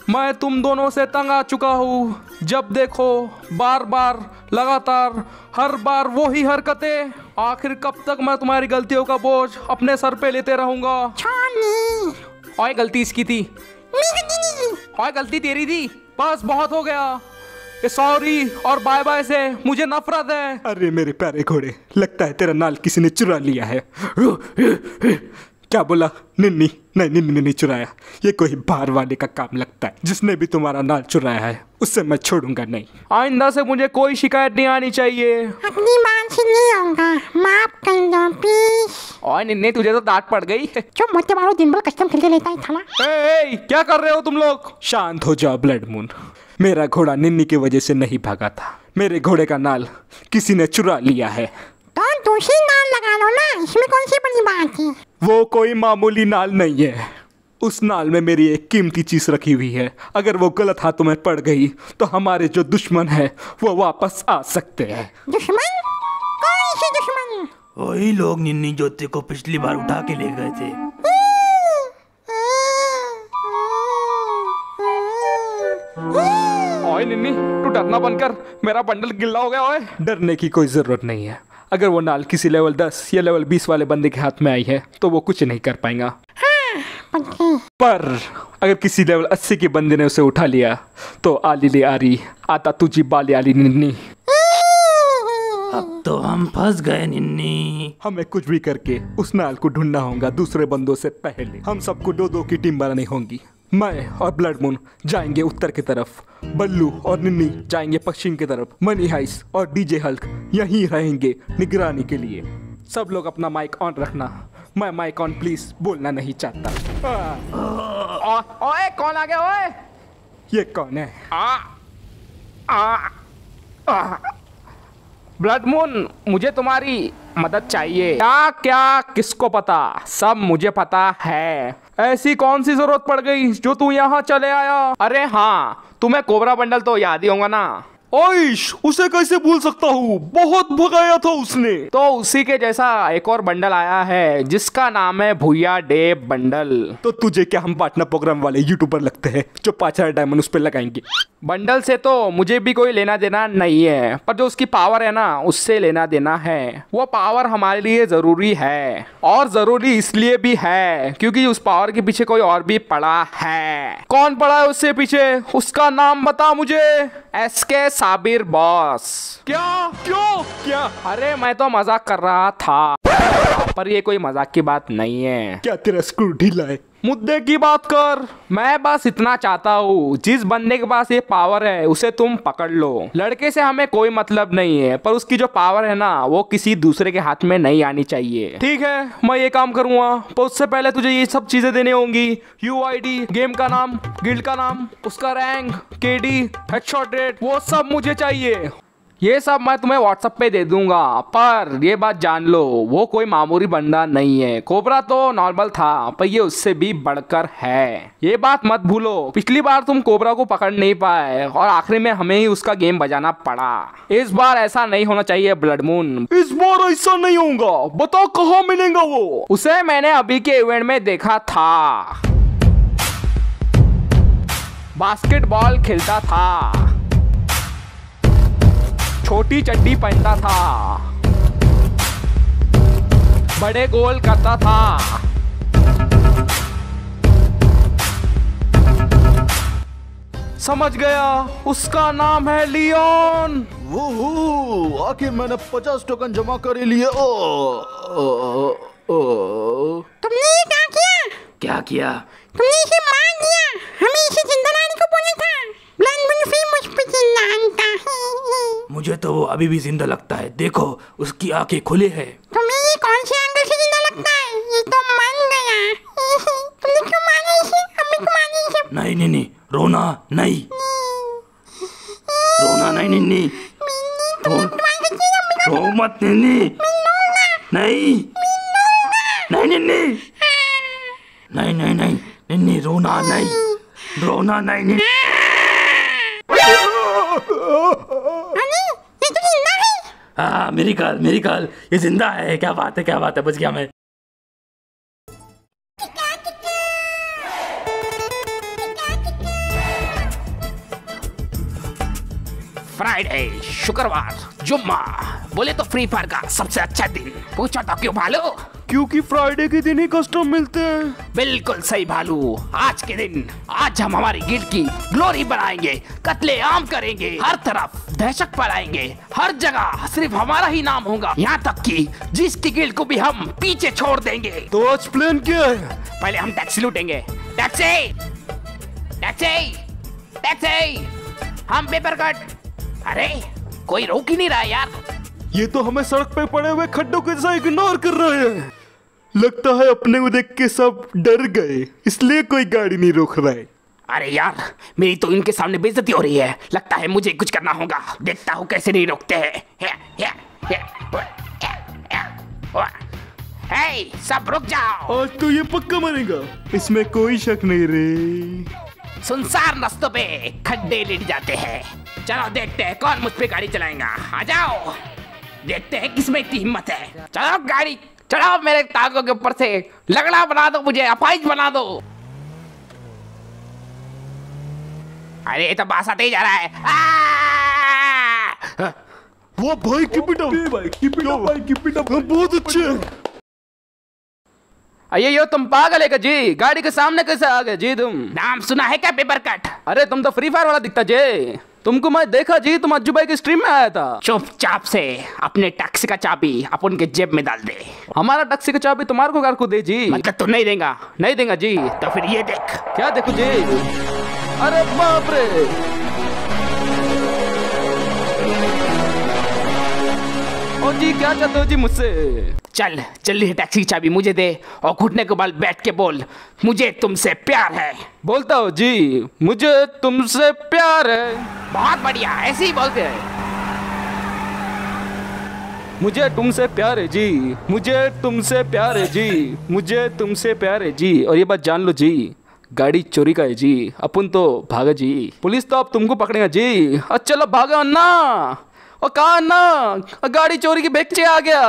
मैं तुम दोनों से तंग आ चुका हूँ। जब देखो बार बार लगातार हर बार वो ही हरकतें। आखिर कब तक मैं तुम्हारी गलतियों का बोझ अपने सर पे लेते रहूंगा। ओए गलती इसकी थी, ओए गलती तेरी थी। बस बहुत हो गया। सॉरी और बाय बाय से मुझे नफरत है। अरे मेरे प्यारे घोड़े, लगता है तेरा नाल किसी ने चुरा लिया है। क्या बोला? निन्नी? नहीं, निन्नी ने नहीं चुराया। ये कोई बाहर वाले का काम लगता है। जिसने भी तुम्हारा नाल चुराया है उससे मैं छोड़ूंगा नहीं। आइंदा से मुझे कोई शिकायत नहीं आनी चाहिए। अपनी बात से नहीं होगा, माफ कर दो प्लीज। ओए निन्नी, तुझे तो डांट पड़ गई। जो मोटे मारो दिन भर कस्टम खेलते रहता है थाना। ए, क्या कर रहे हो तुम लोग? शांत हो जाओ ब्लड मून। मेरा घोड़ा निन्नी की वजह से नहीं भागा था। मेरे घोड़े का नाल किसी ने चुरा लिया है। तो दूसरी नाल लगा लो ना, इसमें कौन सी बड़ी बात है। वो कोई मामूली नाल नहीं है। उस नाल में मेरी एक कीमती चीज रखी हुई है। अगर वो गलत हाथों में पड़ गई तो हमारे जो दुश्मन है वो वापस आ सकते हैं। दुश्मन? कौन से दुश्मन? वही लोग निन्नी जोते को पिछली बार उठा के ले गए थे। ओए निन्नी, तू डरना बंद कर। मेरा बंडल गिल्ला हो गया। ओए डरने की कोई जरूरत नहीं है। अगर वो नाल किसी लेवल 10 या लेवल 20 वाले बंदे के हाथ में आई है तो वो कुछ नहीं कर पाएगा। पर अगर किसी लेवल 80 के बंदे ने उसे उठा लिया तो आली ले आरी आता तुझी बाली आली निन्नी। अब तो हम फंस गए निन्नी। हमें कुछ भी करके उस नाल को ढूंढना होगा दूसरे बंदों से पहले। हम सबको 2-2 की टीम बनानी होगी। मैं और ब्लड मून जाएंगे उत्तर की तरफ, बल्लू और निन्नी जाएंगे पश्चिम की तरफ। मनी हाइस और डीजे हल्क यहीं रहेंगे निगरानी के लिए। सब लोग अपना माइक ऑन रखना। मैं माइक ऑन प्लीज बोलना नहीं चाहता। ओए कौन आ गया? ओए ये कौन है? ब्लड मून, मुझे तुम्हारी मदद चाहिए। क्या क्या किसको पता? सब मुझे पता है। ऐसी कौन सी जरूरत पड़ गई जो तू यहाँ चले आया? अरे हाँ, तुम्हें कोबरा बंडल तो याद ही होगा ना। ओइश, उसे कैसे भूल सकता हूँ? बहुत भगाया था उसने। तो उसी के जैसा एक और बंडल आया है जिसका नाम है भूया डेव बंडल। तो तुझे क्या हम पार्टनर प्रोग्राम वाले यूट्यूबर लगते हैं जो 5000 डायमंड उस पर लगाएंगे? बंडल से तो मुझे भी कोई लेना देना नहीं है, पर जो उसकी पावर है ना उससे लेना देना है। वो पावर हमारे लिए जरूरी है, और जरूरी इसलिए भी है क्योंकि उस पावर के पीछे कोई और भी पड़ा है। कौन पड़ा है उससे पीछे? उसका नाम बता मुझे। SK Sabir boss. क्या? क्यों? क्या? अरे मैं तो मजाक कर रहा था, पर ये कोई मजाक की बात नहीं है। क्या तेरा स्क्रू ढीला है? मुद्दे की बात कर। मैं बस इतना चाहता हूँ, जिस बंदे के पास ये पावर है उसे तुम पकड़ लो। लड़के से हमें कोई मतलब नहीं है, पर उसकी जो पावर है ना वो किसी दूसरे के हाथ में नहीं आनी चाहिए। ठीक है, मैं ये काम करूँगा, पर उससे पहले तुझे ये सब चीजें देने होंगी। UID, गेम का नाम, गिल्ड का नाम, उसका रैंक, KD, हेडशॉट रेट, वो सब मुझे चाहिए। ये सब मैं तुम्हें व्हाट्सएप पे दे दूंगा, पर ये बात जान लो वो कोई मामूली बंदा नहीं है। कोबरा तो नॉर्मल था, पर ये उससे भी बढ़कर है। ये बात मत भूलो। पिछली बार तुम कोबरा को पकड़ नहीं पाए और आखिरी में हमें ही उसका गेम बजाना पड़ा। इस बार ऐसा नहीं होना चाहिए ब्लड मून। इस बार ऐसा नहीं होगा। बताओ कहाँ मिलेगा वो? उसे मैंने अभी के इवेंट में देखा था। बास्केटबॉल खेलता था, छोटी चड्डी पहनता था, बड़े गोल करता था। समझ गया, उसका नाम है लियोन। वोहू, आखिर मैंने 50 टोकन जमा कर लिए। तुमने ये क्या किया? क्या किया? तुमने इसे मार दिया। हमें इसे जिंदा लाने को बोला था। ब्लड मून फिर मुझ पे चिल्लाता है। मुझे तो वो अभी भी जिंदा लगता है। देखो उसकी आंखें खुली है। तुम्हें ये कौन से एंगल से जिंदा लगता है? ये तो मर गया। तुमने क्यों मारा इसे? हमें क्यों मारा इसे? नहीं निन्नी, रोना नहीं, रोना नहीं निन्नी, रो मत निन्नी, नहीं नहीं निन्नी, नहीं नहीं नहीं निन्नी, रोना नहीं, रोना नहीं निन्नी। ये तो जिंदा है। हाँ मेरी काल ये जिंदा है। क्या बात है, क्या बात है, बच गया मैं। फ्राइडे, शुक्रवार, जुम्मा, बोले तो फ्री फायर का सबसे अच्छा दिन। पूछो तो क्यों भालू? क्योंकि फ्राइडे के दिन ही कस्टम मिलते हैं। बिल्कुल सही भालू, आज के दिन आज हम हमारी गिल्ड की ग्लोरी बनाएंगे, कत्ले आम करेंगे, हर तरफ दहशत फैलाएंगे, हर जगह सिर्फ हमारा ही नाम होगा, यहाँ तक कि जिसकी गिल्ड को भी हम पीछे छोड़ देंगे। तो आज प्लान क्या है? पहले हम टैक्सी लूटेंगे। टैक्सी, टैक्सी, टैक्सी, हम पेपर कट। अरे कोई रोक ही नहीं रहा यार। ये तो हमें सड़क पे पड़े हुए खड्डों के जैसा इग्नोर कर रहे हैं। लगता है अपने को देख के सब डर गए, इसलिए कोई गाड़ी नहीं रोक रहा है। अरे यार, मेरी तो इनके सामने बेइज्जती हो रही है। लगता है मुझे कुछ करना होगा। देखता हूँ कैसे नहीं रोकते हैं। हे, सब रुक जाओ। आज तो ये पक्का मरेगा, इसमें कोई शक नहीं रे। सुनसान रास्तों पे खड्डे लेट जाते हैं। चलो देखते हैं कौन मुझ पे गाड़ी चलाएगा। आ जाओ, देखते हैं किसमें इतनी हिम्मत है। चलो गाड़ी चढ़ाओ मेरे टांगों के ऊपर से, लगड़ा बना दो मुझे, अपाइज बना दो। अरे तो बासा तेज जा रहा है। वो भाई कीप इट अप, भाई कीप इट अप, भाई कीप इट अप, हम बहुत अच्छे हैं। अये यो तुम पागल है क्या जी? गाड़ी के सामने कैसे आ गए जी तुम? नाम सुना है क्या पेपर कट? अरे तुम तो फ्री फायर वाला दिखता जी। तुमको मैं देखा जी, तुम अज्जू भाई की स्ट्रीम में आया था। चुपचाप से अपने टैक्सी का चाबी अपन के जेब में डाल दे। हमारा टैक्सी का चाबी तुम्हारे को कार को दे जी। मतलब तू नहीं देगा? नहीं देगा जी। तो फिर ये देख। क्या देखो जी? अरे बाप रे, ओ जी क्या चाहते हो जी मुझसे? चल जल्दी टैक्सी की चाबी मुझे दे और घुटने के बल बैठ के बोल, मुझे तुमसे प्यार है। बोलता हो जी, मुझे तुमसे प्यार है। बहुत बढ़िया, ऐसे ही बोलते हैं। मुझे तुमसे प्यार है जी, मुझे तुमसे प्यार है जी, मुझे तुमसे प्यार है जी। और ये बात जान लो जी, गाड़ी चोरी का है जी, अपन तो भागा जी। पुलिस तो अब तुमको पकड़ेगा जी। चलो भागा अन्ना। और कहा अन्ना, गाड़ी चोरी की बेचे आ गया।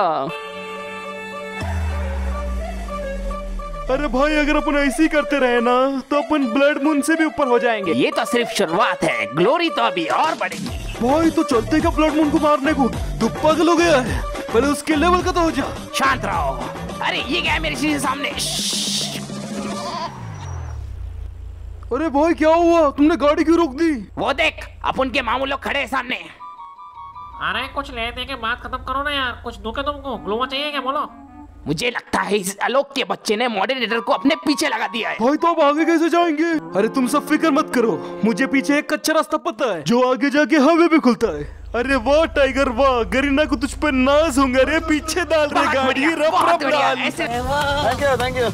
अरे भाई, अगर अपन ऐसे ही करते रहे ना तो अपन ब्लड मून से भी ऊपर हो जाएंगे। ये तो सिर्फ शुरुआत है, ग्लोरी तो अभी और बढ़ेगी। भाई तो चलते का ब्लड मून को मारने को, तू पागल हो गया है। पहले उसके लेवल का तो हो जा। शांत रहो। अरे ये क्या है मेरे शीशे सामने? अरे भाई क्या हुआ, तुमने गाड़ी क्यों रोक दी? वो देख, अपन के मामू लोग खड़े हैं सामने। अरे कुछ ले दे के बात खत्म करो ना यार, कुछ दूं क्या तुमको? ग्लोवा चाहिए क्या, बोलो। मुझे लगता है इस आलोक के बच्चे ने मॉडरेटर को अपने पीछे लगा दिया है। भाई तो अब आगे कैसे जाएंगे? अरे तुम सब फिक्र मत करो, मुझे पीछे एक कच्चा रास्ता पता है जो आगे जाके हवे भी खुलता है। अरे वाह टाइगर वाह, गरीना को तुझ पे नाज होंगे रे। पीछे डाल रहे गाड़ी, रफ रफ डाल। Thank you thank you.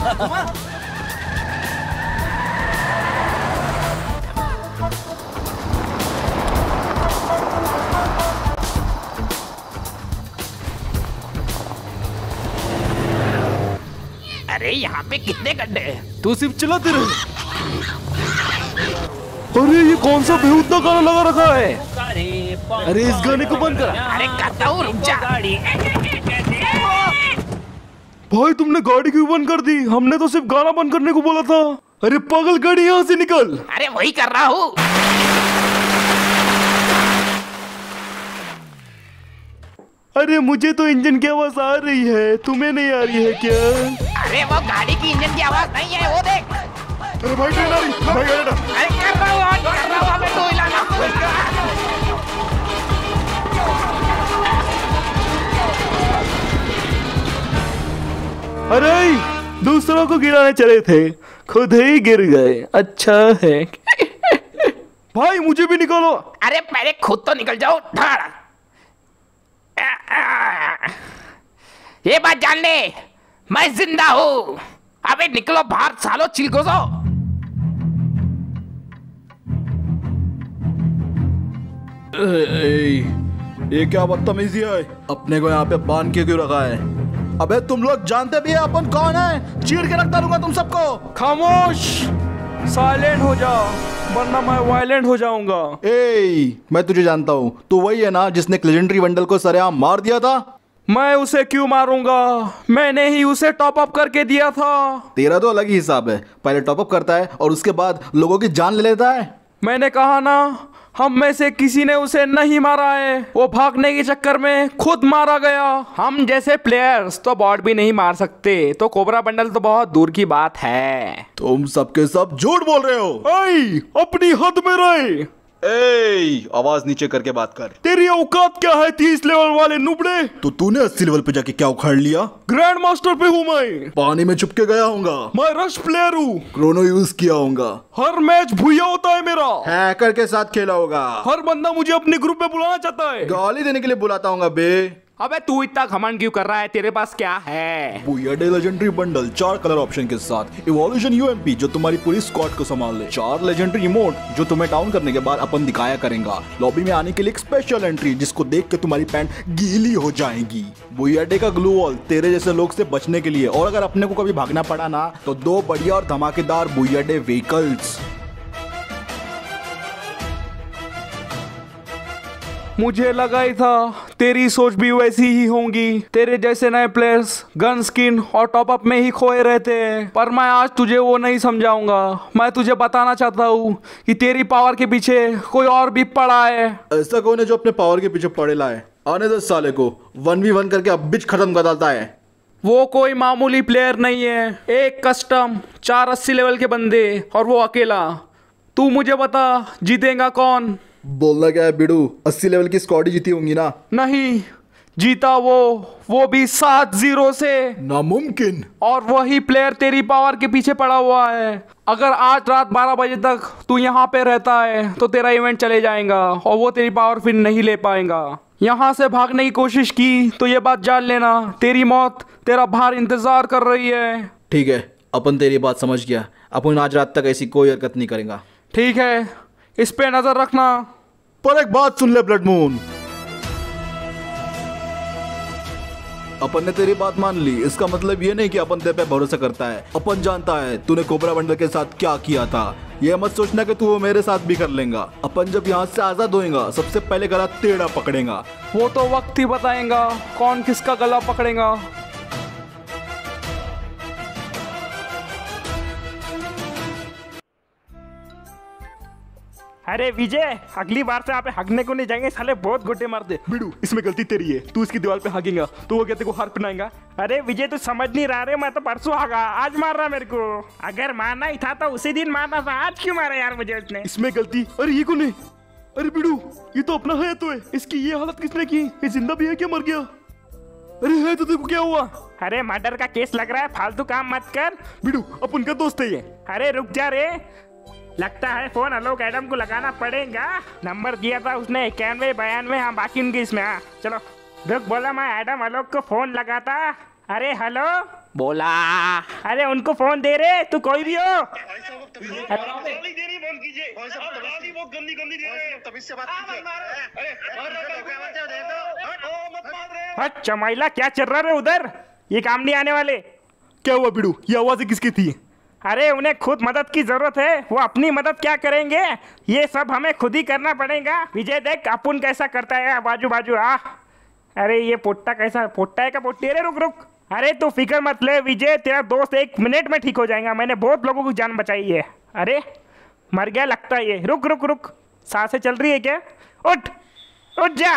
अरे यहाँ पे कितने गड्ढे हैं? तू सिर्फ चलाते रहे। अरे ये कौन सा बेहुदा गाना लगा रखा है? अरे इस गाने को बंद कर। अरे करता हूँ, रुक जा। भाई तुमने गाड़ी क्यों बंद कर दी? हमने तो सिर्फ गाना बंद करने को बोला था। अरे पागल, गाड़ी यहाँ से निकल। अरे वही कर रहा हूँ। अरे मुझे तो इंजन की आवाज आ रही है, तुम्हें नहीं आ रही है क्या? अरे वो गाड़ी की इंजन की आवाज नहीं है, वो देख। अरे भाई ट्रेन आ रही, भाई गाड़ी डाल। अरे कर रहा हूँ, हमें तो हिलाना। अरे दूसरों को गिराने चले थे, खुद ही गिर गए। अच्छा है। भाई मुझे भी निकालो। अरे पहले खुद तो निकल जाओ। धाड़। ये बात जान ले, मैं जिंदा हूँ। अबे निकलो बाहर सालो, चिलगोजो। ये क्या बदतमीजी है? अपने को यहाँ पे बांध के क्यों रखा है? अबे तुम लोग जानते भी है अपन कौन है? चीर के रख डालूंगा तुम सबको। खामोश, साइलेंट हो जाओ वरना मैं वायलेंट हो जाऊंगा। मैं तुझे जानता हूँ, तू वही है ना जिसने लेजेंडरी वंडल को सरेआम मार दिया था? मैं उसे क्यों मारूंगा, मैंने ही उसे टॉप अप करके दिया था। तेरा तो अलग ही हिसाब है, पहले टॉप अप करता है और उसके बाद लोगों की जान ले लेता है। मैंने कहा ना, हम में से किसी ने उसे नहीं मारा है, वो भागने के चक्कर में खुद मारा गया। हम जैसे प्लेयर्स तो बॉट भी नहीं मार सकते, तो कोबरा बंडल तो बहुत दूर की बात है। तुम सबके सब झूठ बोल रहे हो। ऐ, अपनी हद में रहे। ए, आवाज नीचे करके बात कर। तेरी औकात क्या है 30 लेवल वाले नुबड़े? तो तूने 80 लेवल पे जाके क्या उखाड़ लिया? ग्रैंड मास्टर पे हूँ मैं। पानी में छुप के गया होगा। मैं रश प्लेयर हूँ। क्रोनो यूज किया होगा। हर मैच भूया होता है मेरा। हैकर के साथ खेला होगा। हर बंदा मुझे अपने ग्रुप में बुलाना चाहता है। गाली देने के लिए बुलाता हूँ बे। अबे तू इतना घमंड क्यों कर रहा है? तेरे पास क्या है? बुयाडे लेजेंडरी बंडल 4 कलर ऑप्शन के साथ, इवोल्यूशन यूएमपी जो तुम्हारी पूरी स्क्वाड को संभाल ले, 4 लेजेंडरी इमोट जो तुम्हें डाउन करने के बाद अपन दिखाया करेंगा, लॉबी में आने के लिए एक स्पेशल एंट्री जिसको देख के तुम्हारी पैंट गीली हो जाएगी, बुयाडे का ग्लू वॉल तेरे जैसे लोग से बचने के लिए, और अगर अपने को कभी भागना पड़ा ना तो 2 बढ़िया और धमाकेदार बुयाडे व्हीकल्स। मुझे लगा ही था तेरी सोच भी वैसी ही होंगी। तेरे जैसे नए प्लेयर्स गन स्किन और टॉप अप में ही खोए रहते हैं, पर मैं आज तुझे वो नहीं समझाऊंगा। मैं तुझे बताना चाहता हूँ कि तेरी पावर के पीछे कोई और भी पड़ा है। ऐसा कौन है जो अपने पावर के पीछे पड़ेला है? आने दे साले को, 1v1 करके अब बिच खत्म कर डालता है। वो कोई मामूली प्लेयर नहीं है, एक कस्टम 4 80 लेवल के बंदे, और वो अकेला। तू मुझे बता जीतेगा कौन? बोलना क्या है बिडू? 80 लेवल की स्क्वाड ही जीती होंगी ना? नहीं, जीता वो भी 7-0 से। नामुमकिन। और वही प्लेयर तेरी पावर के पीछे पड़ा हुआ है। अगर आज रात 12 बजे तक तू यहाँ पे रहता है तो तेरा इवेंट चले जाएगा और वो तेरी पावर फिर नहीं ले पाएगा। यहाँ से भागने की कोशिश की तो ये बात जान लेना, तेरी मौत तेरा बाहर इंतजार कर रही है। ठीक है, अपन तेरी बात समझ गया। अपन आज रात तक ऐसी कोई हरकत नहीं करेंगे। ठीक है, इस पे नजर रखना। पर एक बात सुन ले ब्लड मून, अपन ने तेरी बात मान ली, इसका मतलब ये नहीं कि अपन तेरे पे भरोसा करता है। अपन जानता है तूने कोबरा बंडल के साथ क्या किया था। ये मत सोचना कि तू वो मेरे साथ भी कर लेगा। अपन जब यहाँ से आजाद होएगा सबसे पहले गला टेढ़ा पकड़ेगा। वो तो वक्त ही बताएगा कौन किसका गला पकड़ेगा। अरे विजय, अगली बार से आप हगने को नहीं जाएंगे, साले बहुत गोटे मारते। बिडू, इसमें गलती तेरी है। तू इसकी दीवार पे हागेगा तो वो कहते को हार पहनाएगा। अरे विजय, तू समझ नहीं रहा रे, मैं तो परसों हागा, आज मार रहा मेरे को। अगर मारना ही था तो उसी दिन मारना था, आज क्यों मारा यार मुझे उसने? इसमें गलती? अरे ये कौन है? अरे बिडू, ये तो अपना है तो है। इसकी ये हालत किसने की? ये जिंदा भी है क्या मर गया? अरे है तो देखो क्या हुआ? अरे मर्डर का केस लग रहा है, फालतू काम मत कर। बिडू, अपन का दोस्त है ये। अरे रुक जा रे, लगता है फोन अलोक एडम को लगाना पड़ेगा। नंबर दिया था उसने 91 92। हाँ, बाकी उनकी इसमें। हाँ चलो, रुक, बोला मैं एडम अलोक को फोन लगाता। अरे हेलो, बोला। अरे उनको फोन दे रे, तू कोई भी हो। अच्छा महिला, क्या चल रहा है उधर? ये काम नहीं आने वाले। क्या हुआ बिडू? ये आवाज़ें किसकी थी? अरे उन्हें खुद मदद की जरूरत है, वो अपनी मदद क्या करेंगे? ये सब हमें खुद ही करना पड़ेगा। विजय देख अपुन कैसा करता है बाजू बाजू। अरे ये पोट्टा कैसा, पोट्टा है का पोट्टी? अरे रुक रुक, अरे तू फिक्र मत ले विजय, तेरा दोस्त 1 मिनट में ठीक हो जाएगा। मैंने बहुत लोगों की जान बचाई है। अरे मर गया लगता है ये। रुक रुक रुक, सांसें चल रही है क्या? उठ उठ जा,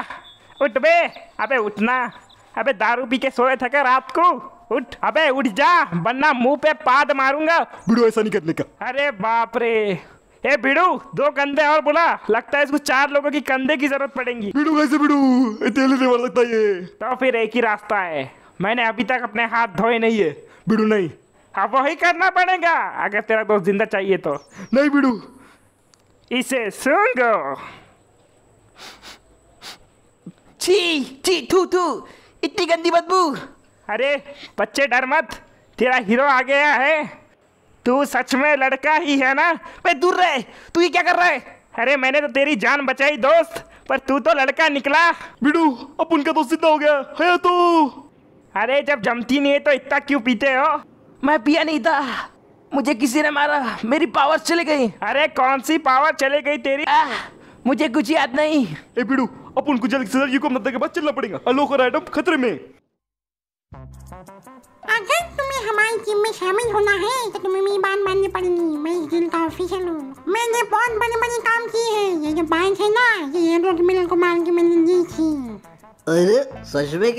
उठ बे। अबे उठना, अबे दारू पी के सोए था क्या रात को? उठ, अबे उठ जा, वरना मुंह पे पाद मारूंगा। बिडू, ऐसा नहीं करने का। अरे बाप रे, ए बिडू, 2 कंधे और बुला, लगता है इसको 4 लोगों की कंधे की जरूरत पड़ेगी। बिडू कैसे? बिडू अकेले नहीं मर सकता ये। तो फिर एक ही रास्ता है, मैंने अभी तक अपने हाथ धोए नहीं है। बिडू नहीं, अब वही करना पड़ेगा अगर तेरा दोस्त जिंदा चाहिए तो। नहीं बिडू, इसे सूंघो। छी छी, थू थू, इतनी गंदी बदबू। अरे बच्चे डर मत, तेरा हीरो आ गया है। तू सच में लड़का ही है ना? बे दूर रहे, तू ये क्या कर रहा है? अरे मैंने तो तेरी जान बचाई दोस्त, पर तू तो लड़का निकला। बिडू अपन का दोस्त सीधा हो गया है तो। अरे जब जमती नहीं है तो इतना क्यों पीते हो? मैं पिया नहीं था, मुझे किसी ने मारा, मेरी पावर चली गई। अरे कौन सी पावर चले गई तेरी? मुझे कुछ याद नहीं। ए बिडू, अपन को जल्द से जल्द युको मदद के बाद चलना पड़ेगा। अलोक और एडम खतरे में। अगर तुम्हें हमारी टीम में शामिल होना है तो तुम्हें मेरी बात माननी पड़ेगी। मैं इस दिल का ऑफिशियल हूँ। मैंने बहुत बड़े बड़े काम किए हैं। ये जो बाइक है ना, ये येलो क्रिमिनल को मार के मैंने दी थी। अरे सच में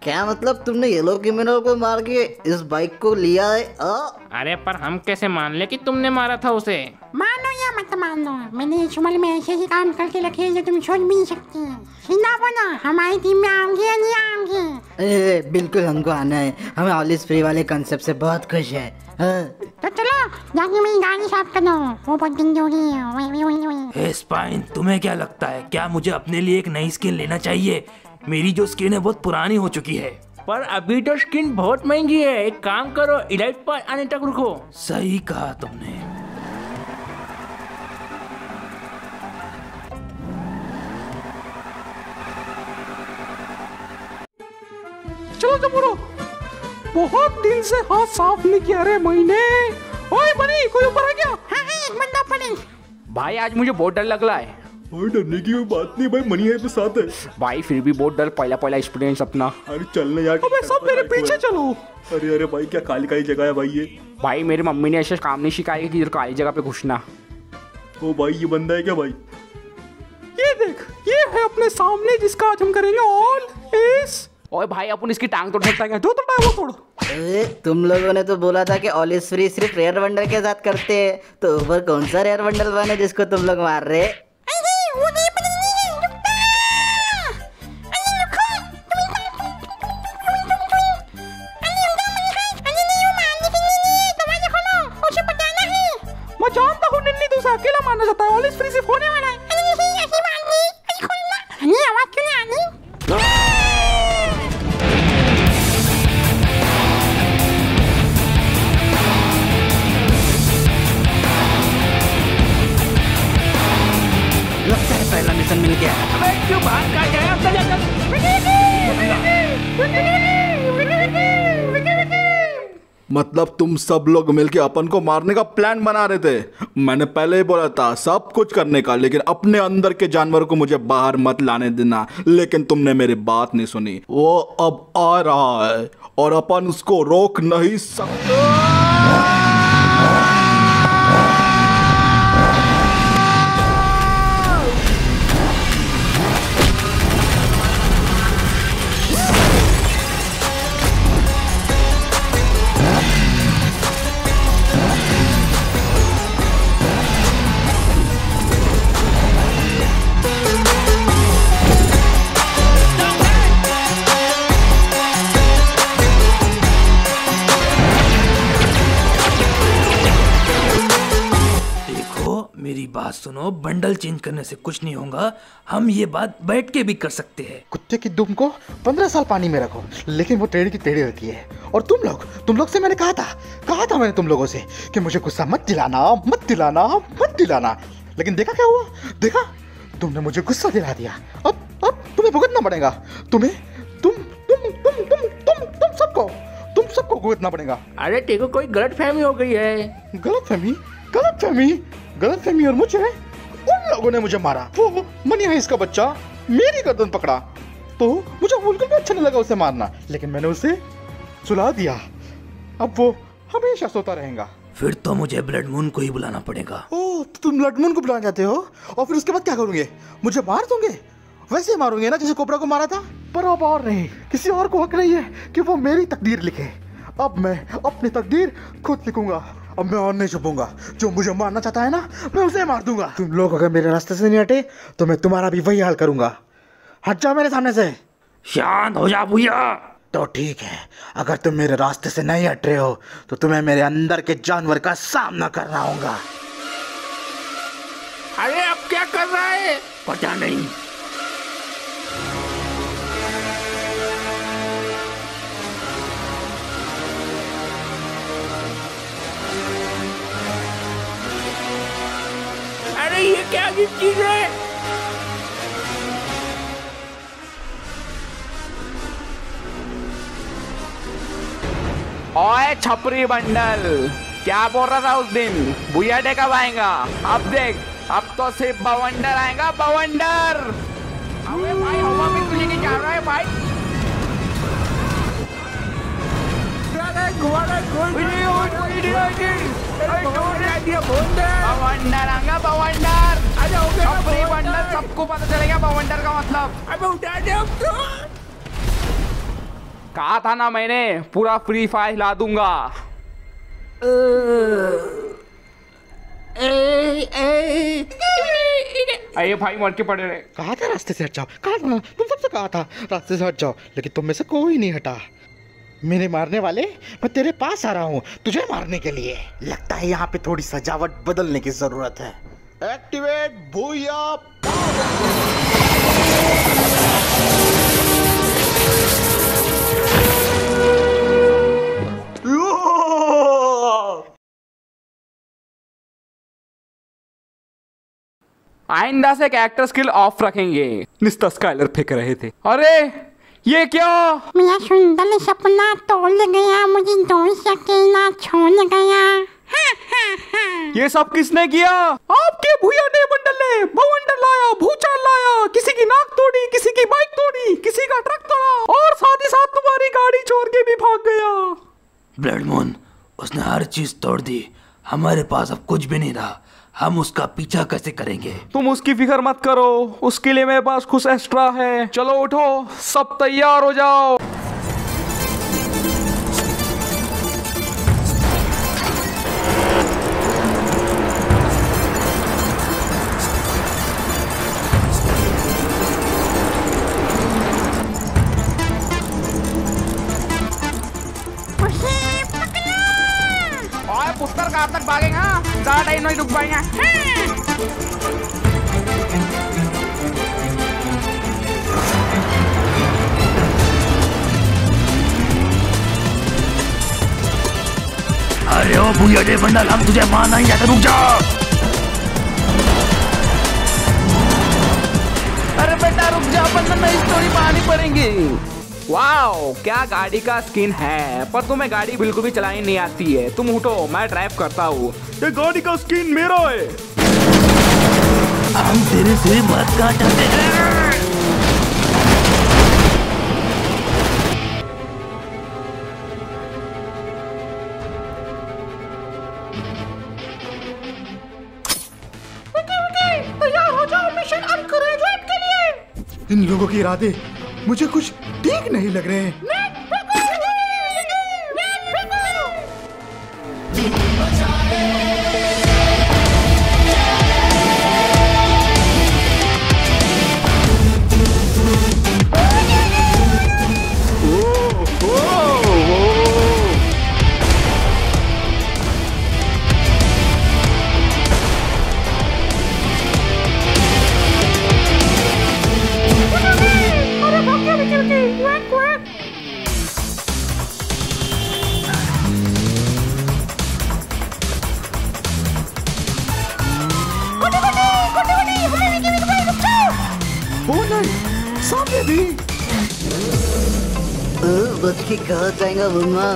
क्या मतलब तुमने येलो क्रिमिनल को मार के इस बाइक को लिया है? अरे पर हम कैसे मान ले कि तुमने मारा था उसे? मानो या मत मानो, मैंने इस उम्र में ऐसे ही काम करके रखे हैं जो तुम सोच भी नहीं सकते। सीधा बोलो, हमारी टीम में आओगे या नहीं आओगे? बिल्कुल हमको आना है, हमें ऑल इज फ्री वाले कंसेप्ट से बहुत खुश है। तो चलो जाके मेरी गाड़ी साफ करो, वो बहुत गंदी हो गई है। स्पाइन, तुम्हें क्या लगता है, क्या मुझे अपने लिए एक नई स्किन लेना चाहिए? मेरी जो स्किन है बहुत पुरानी हो चुकी है। पर अभी तो स्किन बहुत महंगी है, एक काम करो इलाइट पर आने तक रुको। सही कहा तुमने। चलो जमुरो, बहुत दिन से हाथ साफ नहीं किया रे महीने। ओए बनी, कोई ऊपर आ गया? हाँ एक बंदा ऊपर है। भाई आज मुझे बहुत डर लग रहा है। और डरने की कोई बात नहीं भाई, मनी है तो साथ है। भाई फिर भी बहुत डर, पहला एक्सपीरियंस अपना। अरे चलने यार। अबे सब मेरे पीछे चलो। अरे भाई क्या काली काली जगह है भाई ये। भाई मेरी मम्मी ने ऐसे काम नहीं सिखाया कि इधर काली जगह पे घुसना। ओ भाई ये बंदा है क्या भाई? ये देख, ये है अपने सामने जिसका आज हम करेंगे ऑल इज। ओए भाई अपन इसकी टांग तोड़ सकता है? तो टांग वो तोड़। तुम लोगों ने तो बोला था कि ऑल इज फ्री सिर्फ रेयर वंडर के साथ करते हैं, तो ऊपर कौन सा रेयर वंडर बने जिसको तुम लोग मार रहे? मैं जानता हूँ निन्नी तू अकेला मारना चाहता है, ऑल इज फ्री सिर्फ होने वाला है। आवाज क्यों नहीं आनी? लगता है पहला मिशन मिल गया। अबे क्यों बाहर का गया? मतलब तुम सब लोग मिलके अपन को मारने का प्लान बना रहे थे। मैंने पहले ही बोला था सब कुछ करने का, लेकिन अपने अंदर के जानवर को मुझे बाहर मत लाने देना। लेकिन तुमने मेरी बात नहीं सुनी। वो अब आ रहा है और अपन उसको रोक नहीं सकते। मेरी बात सुनो, बंडल चेंज करने से कुछ नहीं होगा। हम ये बात बैठ के भी कर सकते हैं। कुत्ते की दुम को 15 साल पानी में रखो, लेकिन वो टेढ़ी की टेढ़ी रहती है। और तुम लोग से मैंने कहा था मैंने तुम लोगों से कि मुझे गुस्सा मत दिलाना। लेकिन देखा क्या हुआ? देखा, तुमने मुझे गुस्सा दिला दिया। अब तुम्हें भुगतना पड़ेगा। तुम सबको भुगतना पड़ेगा। अरे तेको कोई गलतफहमी हो गई है। गलतफहमी और मुझे उन लोगों ने मुझे मारा। वो मनी है इसका बच्चा मेरी गर्दन पकड़ा, तो मुझे बिल्कुल भी अच्छा नहीं लगा उसे मारना, लेकिन मैंने उसे सुला दिया। अब वो हमेशा सोता रहेगा। फिर तो मुझे ब्लड मून को ही बुलाना पड़ेगा। ओह, तो तुम ब्लड मून को बुलाना चाहते हो? और फिर उसके बाद क्या करोगे? मुझे मार दोगे? वैसे ही मारोगे ना जैसे कोबरा को मारा था? पर अब और नहीं, किसी और को हक नहीं है कि वो मेरी तकदीर लिखे। अब मैं अपनी तकदीर खुद लिखूंगा। अब मैं और नहीं छुपूंगा। जो मुझे मारना चाहता है ना, मैं उसे मार दूंगा। तुम लोग अगर मेरे रास्ते से नहीं हटे तो मैं तुम्हारा भी वही हाल करूंगा। हट जाओ मेरे सामने से। शांत हो जा भैया। तो ठीक है, अगर तुम मेरे रास्ते से नहीं हट रहे हो तो तुम्हें मेरे अंदर के जानवर का सामना करना होगा। अरे अब क्या कर रहा है? पता नहीं। अरे ये क्या चीज है? ओए छपरी बंडल, क्या बोल रहा था उस दिन? भूया डे कब आएगा? अब देख, अब तो सिर्फ बवंडर आएगा, बवंडर। अबे भाई हवा में क्यों लेके जा रहा है भाई? बवंडर आएगा, बवंडर। छपरी बंडल सबको पता चलेगा बवंडर का मतलब। अबे उठा दे अब तो। कहा था ना मैंने, पूरा फ्री फायर हिला दूंगा। अरे भाई मर के पड़े रहे। कहा था रास्ते से हट जाओ, कहा था, तुम सबसे कहा था रास्ते से हट जाओ, लेकिन तुम में से कोई नहीं हटा। मेरे मारने वाले, मैं तेरे पास आ रहा हूँ तुझे मारने के लिए। लगता है यहाँ पे थोड़ी सजावट बदलने की जरूरत है। एक्टिवेट भूया। आइंदा से कैरेक्टर स्किल ऑफ रखेंगे। निस्ता स्काइलर फेंक रहे थे। अरे ये क्या? मेरा सुंदर सपना तोड़ गया, मुझे दोस्त अकेला छोड़ गया। ये सब किसने किया? आपके भूया ने बंडल ने बवंडर लाया, भूचाल लाया, किसी की नाक तोड़ी, किसी की बाइक तोड़ी, किसी का ट्रक तोड़ा और साथ ही साथ तुम्हारी गाड़ी छोड़ के भी भाग गया। ब्लड मून, उसने हर चीज तोड़ दी, हमारे पास अब कुछ भी नहीं रहा। हम उसका पीछा कैसे करेंगे? तुम उसकी फिक्र मत करो, उसके लिए मेरे पास कुछ एक्स्ट्रा है। चलो उठो, सब तैयार हो जाओ। और पुत्र कहाँ तक भागेगा? ज्यादा टाइम नहीं रुक पाएंगे। अरे ओ भूया डे बंडल, हम तुझे मार नहीं जाते, रुक जा। अरे बेटा रुक जा, वरना नई स्टोरी बनानी पड़ेगी। वाओ, क्या गाड़ी का स्किन है, पर तुम्हें गाड़ी बिल्कुल भी चलानी नहीं आती है। तुम उठो, मैं ड्राइव करता हूँ। ये गाड़ी का स्किन मेरा है। हम तेरे से मत काटते हैं। तैयार हो जाओ मिशन अनकरेजमेंट के लिए। इन लोगों के इरादे मुझे कुछ ठीक नहीं लग रहे हैं। सामने भी बच के कहाँ जाएगा बुम्मा?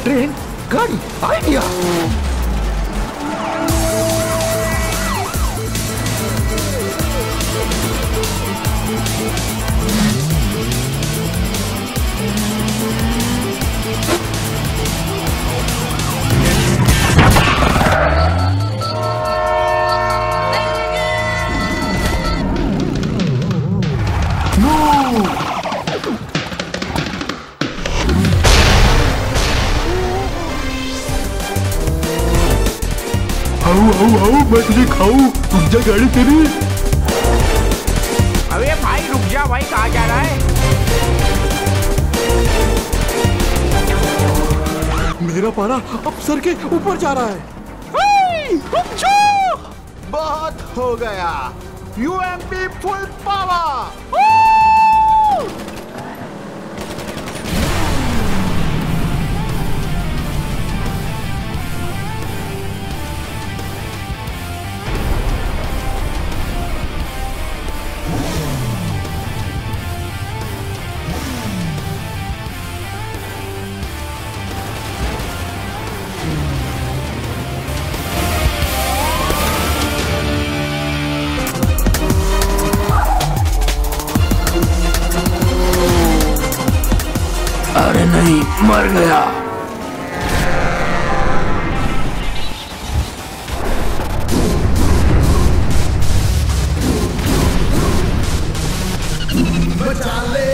ट्रेन गाड़ी आइडिया। आओ मैं तुझे खाऊं, रुक जा गाड़ी तेरी। अबे भाई रुक जा भाई, कहाँ जा रहा है? मेरा पारा अब सर के ऊपर जा रहा है। रुक जा। बहुत हो गया, यूएमपी फुल पावर। मर गया। बचा ले।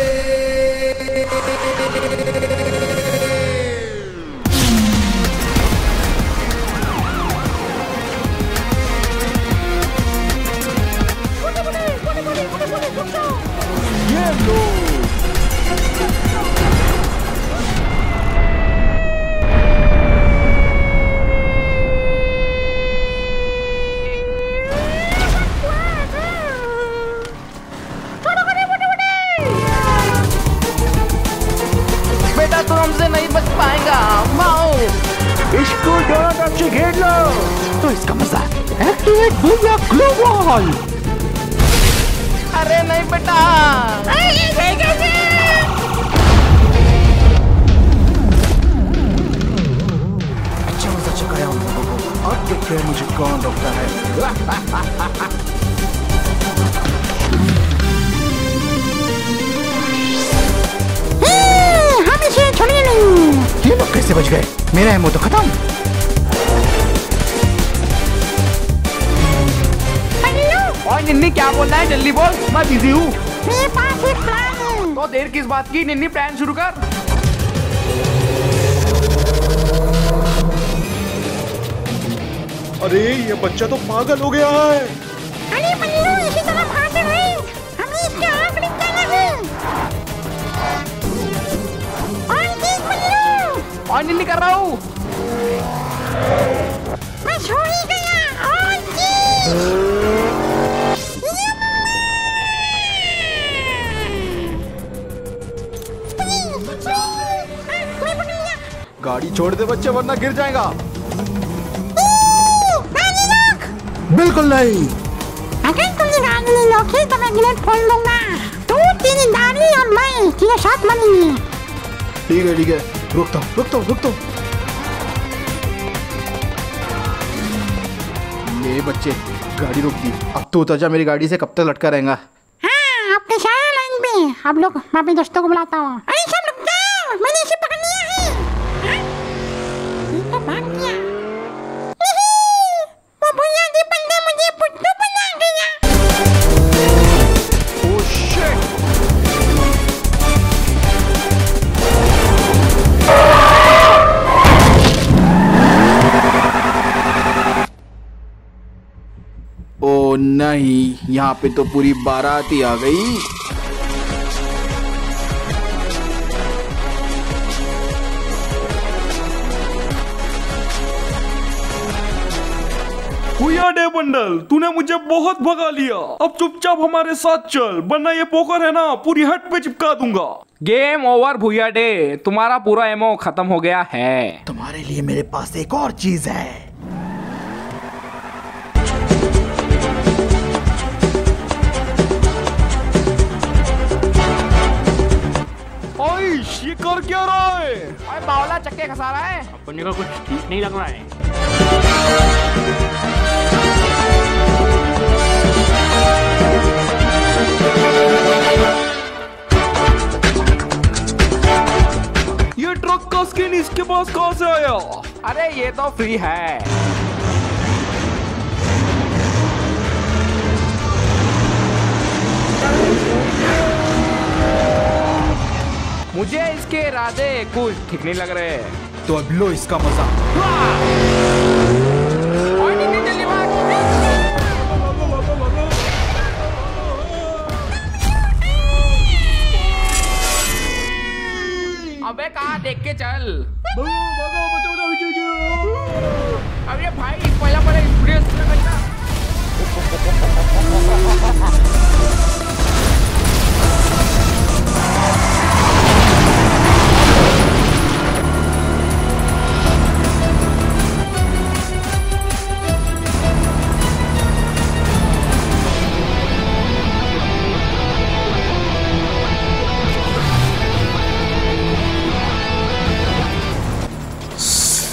ये लो। बेटा तुम हमसे नहीं बच पाएगा। माओ इसको डॉट से घेर लो। तो इसका मजा एक्टिवेट भूया ग्लोबल। अरे नहीं बेटा। अच्छा मजा चुकाया उन लोगों को। अब देखते हैं मुझे कौन रोकता है। हम इसे छोड़िए नहीं। ये लोग कैसे बच गए? मेरा एमो तो खत्म। और निन्नी क्या बोलना है जल्दी बोल, मैं बिजी हूँ। मेरे पास एक प्लान है। तो देर किस बात की, निन्नी प्लान शुरू कर। अरे ये बच्चा तो पागल हो गया है। अरे बल्लू इसी तरह भागते रहे, हमें इसके आँख लिख जाना है। और देख बल्लू। और निन्नी कर रहा हूँ। बस हो ही गया। और देख। गाड़ी छोड़ दे बच्चे वरना गिर जाएगा। बिल्कुल नहीं। अगर तुमने गाड़ी नहीं रोकी तो मैं ग्रेनेड फोड़ लूंगा। तू, तेरी दादी और मैं तेरे साथ मरेंगे। ठीक है रुकता हूँ। ले बच्चे गाड़ी रोक दी। अब तू उतर जा, मेरी गाड़ी से कब तक लटका रहेगा? हाँ, आपके सारे लाइन पे। अब लोग मैं अपने दोस्तों को बुलाता हूँ। अरे सब रुक जाओ, मैंने इसे पकड़ लिया है। हाँ? ये तो भाग गया। वो बुनियादी बंदा मुझे पुट्टू बना गया। Oh shit. ओ नहीं, यहाँ पे तो पूरी बारात ही आ गई। भूया डे बंडल, तूने मुझे बहुत भगा लिया। अब चुपचाप हमारे साथ चल, वरना ये पोकर है ना पूरी हट पे चिपका दूंगा। गेम ओवर भूया डे, तुम्हारा पूरा एमओ खत्म हो गया है। तुम्हारे लिए मेरे पास एक और चीज है। ये कर क्या रहा है? अरे बावला चक्के खसा रहा है। अपने को कुछ ठीक नहीं लग रहा है। ये ट्रक का स्किन इसके पास कहाँ से आया? अरे ये तो फ्री है। मुझे इसके इरादे कुछ ठीक नहीं लग रहे। तो अब लो इसका मजा। और निन्नी जल्दी भाग। अबे कहाँ देख के चल। अरे भाई पहले एक्सपीरियंस करना।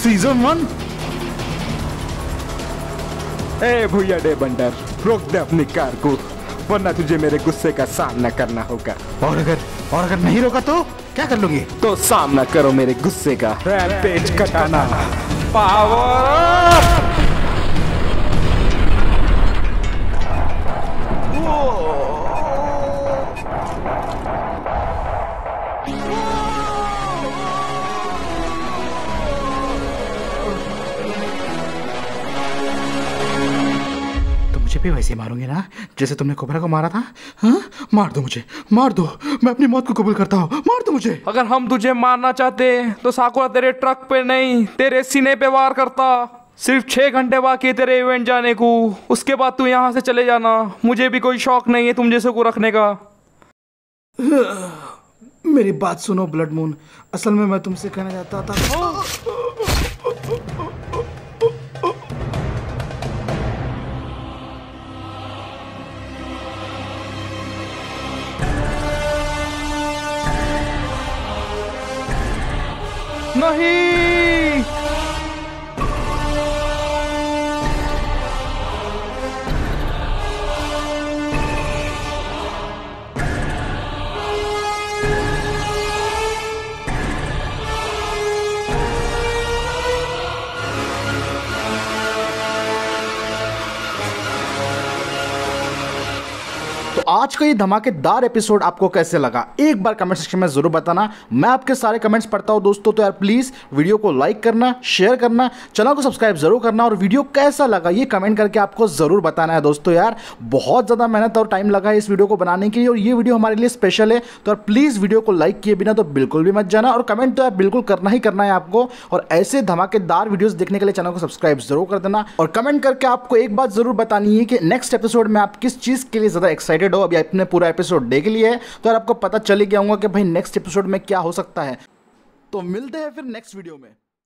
सीजन 1। ए भूया डे बंडर, रोक दे अपनी कार को, वरना तुझे मेरे गुस्से का सामना करना होगा। और अगर नहीं रोका तो क्या कर लोगे? तो सामना करो मेरे गुस्से का। रैम्पेज कटाना, पावर मुझे भी वैसे मारोगे ना जैसे तुमने कोबरा को मारा था? हाँ? मार दो मुझे, मार दो, मैं अपनी मौत को कबूल करता हूँ, मार दो मुझे। अगर हम तुझे मारना चाहते तो साकुरा तेरे ट्रक पे नहीं तेरे सीने पे वार करता। सिर्फ 6 घंटे बाकी है तेरे इवेंट जाने को, उसके बाद तू यहाँ से चले जाना। मुझे भी कोई शौक नहीं है तुम जैसे को रखने का। मेरी बात सुनो ब्लड मून, असल में मैं तुमसे कहना चाहता था। नहीं, तो आज का ये धमाकेदार एपिसोड आपको कैसे लगा एक बार कमेंट सेक्शन में जरूर बताना। मैं आपके सारे कमेंट्स पढ़ता हूं दोस्तों, तो यार प्लीज वीडियो को लाइक करना, शेयर करना, चैनल को सब्सक्राइब जरूर करना और वीडियो कैसा लगा ये कमेंट करके आपको जरूर बताना है दोस्तों। यार बहुत ज्यादा मेहनत और टाइम लगा है इस वीडियो को बनाने के लिए और ये वीडियो हमारे लिए स्पेशल है। तो यार प्लीज वीडियो को लाइक किए बिना तो बिल्कुल भी मत जाना और कमेंट तो यार बिल्कुल करना ही करना है आपको। और ऐसे धमाकेदार वीडियोस देखने के लिए चैनल को सब्सक्राइब जरूर कर देना और कमेंट करके आपको एक बात जरूर बतानी है कि नेक्स्ट एपिसोड में आप किस चीज के लिए ज्यादा एक्साइटेड हो। अभी आपने पूरा एपिसोड देख लिया है तो यार आपको पता चल ही गया होगा कि भाई नेक्स्ट एपिसोड में क्या हो सकता है। तो मिलते हैं फिर नेक्स्ट वीडियो में।